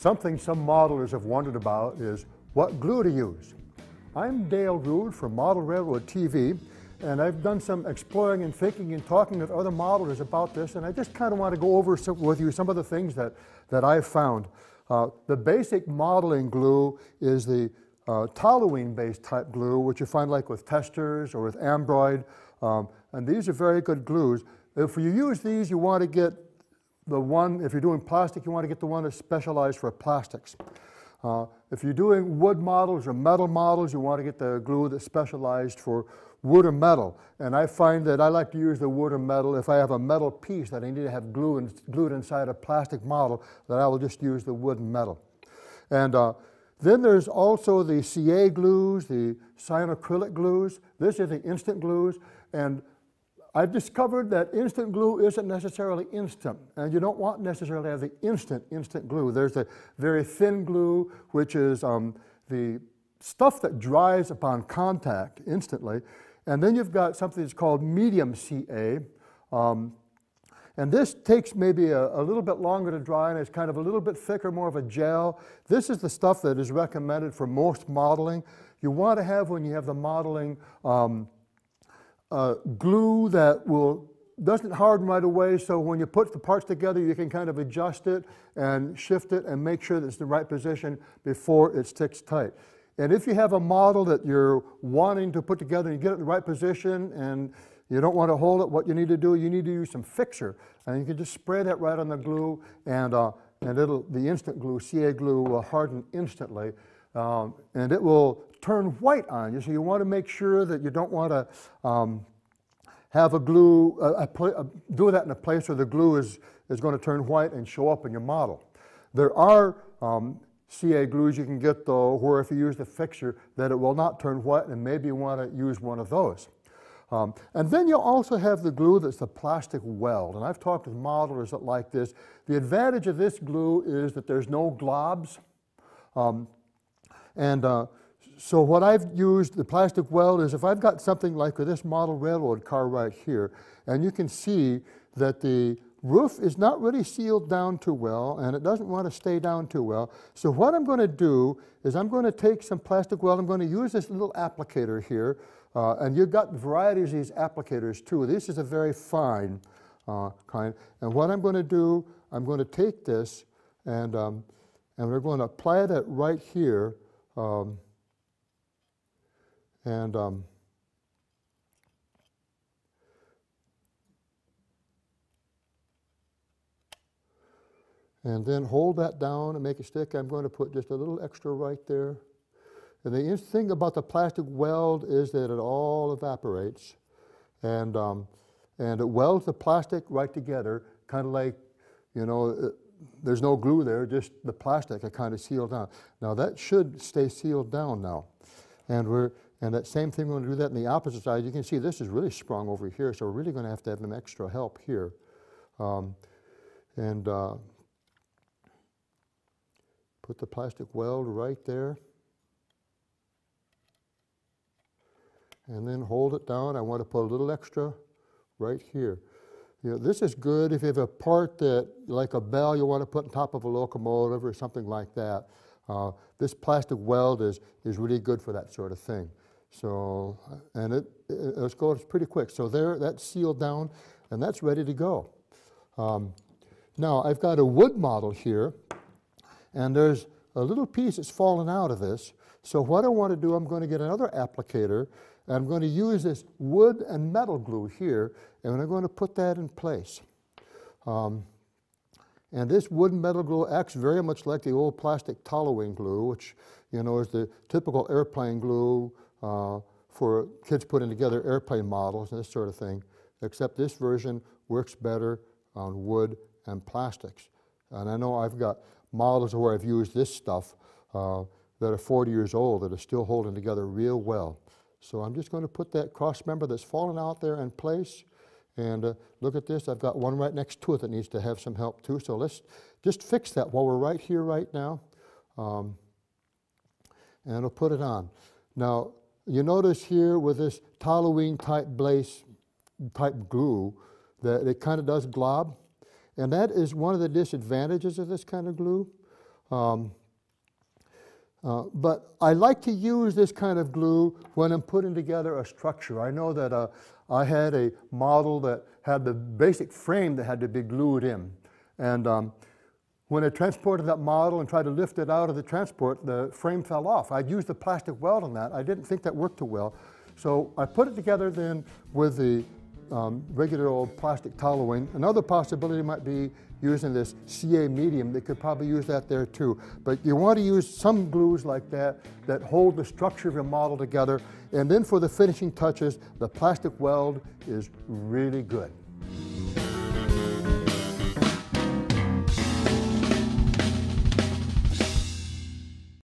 Something some modelers have wondered about is what glue to use. I'm Dale Rood from Model Railroad TV, and I've done some exploring and thinking and talking with other modelers about this, and I just kind of want to go over with you some of the things that I've found. The basic modeling glue is the toluene-based type glue, which you find like with testers or with ambroid, and these are very good glues. If you use these, you want to get the one, if you're doing plastic, you want to get the one that's specialized for plastics. If you're doing wood models or metal models, you want to get the glue that's specialized for wood or metal. And I find that I like to use the wood or metal if I have a metal piece that I need to have glued inside a plastic model, that I will just use the wood and metal. And then there's also the CA glues, the cyanocrylic glues. This is the instant glues. And I've discovered that instant glue isn't necessarily instant, and you don't want necessarily to have the instant glue. There's the very thin glue, which is the stuff that dries upon contact instantly, and then you've got something that's called medium CA, and this takes maybe a little bit longer to dry, and it's kind of a little bit thicker, more of a gel. This is the stuff that is recommended for most modeling. You want to have, when you have the modeling, glue that doesn't harden right away, so when you put the parts together you can kind of adjust it and shift it and make sure that it's in the right position before it sticks tight. And if you have a model that you're wanting to put together and you get it in the right position and you don't want to hold it, what you need to do, you need to use some fixer, and you can just spray that right on the glue, and the instant glue, CA glue, will harden instantly, and it will turn white on you. So you want to make sure that you don't want to have a glue, do that in a place where the glue is going to turn white and show up in your model. There are CA glues you can get, though, where if you use the fixture, that it will not turn white, and maybe you want to use one of those. And then you'll also have the glue that's the plastic weld, and I've talked with modelers that like this. The advantage of this glue is that there's no globs, so what I've used, the plastic weld, is if I've got something like this model railroad car right here, and you can see that the roof is not really sealed down too well, and it doesn't want to stay down too well. So what I'm going to do is I'm going to take some plastic weld, I'm going to use this little applicator here, and you've got varieties of these applicators too. This is a very fine kind, and what I'm going to do, I'm going to take this, and we're going to apply that right here, and then hold that down and make it stick. I'm going to put just a little extra right there. And the interesting thing about the plastic weld is that it all evaporates, and it welds the plastic right together, kind of like, you know, there's no glue there, just the plastic, it kind of sealed down. Now that should stay sealed down now. And that same thing, we're going to do that on the opposite side. You can see this is really sprung over here, so we're really going to have some extra help here. Put the plastic weld right there. And then hold it down. I want to put a little extra right here. You know, this is good if you have a part that, like a bell, you want to put on top of a locomotive or something like that. This plastic weld is really good for that sort of thing. So, and it goes pretty quick. So there, that's sealed down, and that's ready to go. Now, I've got a wood model here, and there's a little piece that's fallen out of this. So what I want to do, I'm going to get another applicator, and I'm going to use this wood and metal glue here, and I'm going to put that in place. And this wood and metal glue acts very much like the old plastic toluene glue, which, you know, is the typical airplane glue for kids putting together airplane models and this sort of thing, except this version works better on wood and plastics. And I know I've got models where I've used this stuff that are 40 years old that are still holding together real well. So I'm just going to put that cross member that's fallen out there in place, and look at this, I've got one right next to it that needs to have some help too. So let's just fix that while we're right here right now, and I'll put it on. Now, you notice here with this toluene type glue that it kind of does glob, and that is one of the disadvantages of this kind of glue. But I like to use this kind of glue when I'm putting together a structure. I know that I had a model that had the basic frame that had to be glued in. And when I transported that model and tried to lift it out of the transport, the frame fell off. I'd used the plastic weld on that. I didn't think that worked too well. So I put it together then with the regular old plastic toweling. Another possibility might be using this CA medium. They could probably use that there too. But you want to use some glues like that that hold the structure of your model together. And then for the finishing touches, the plastic weld is really good.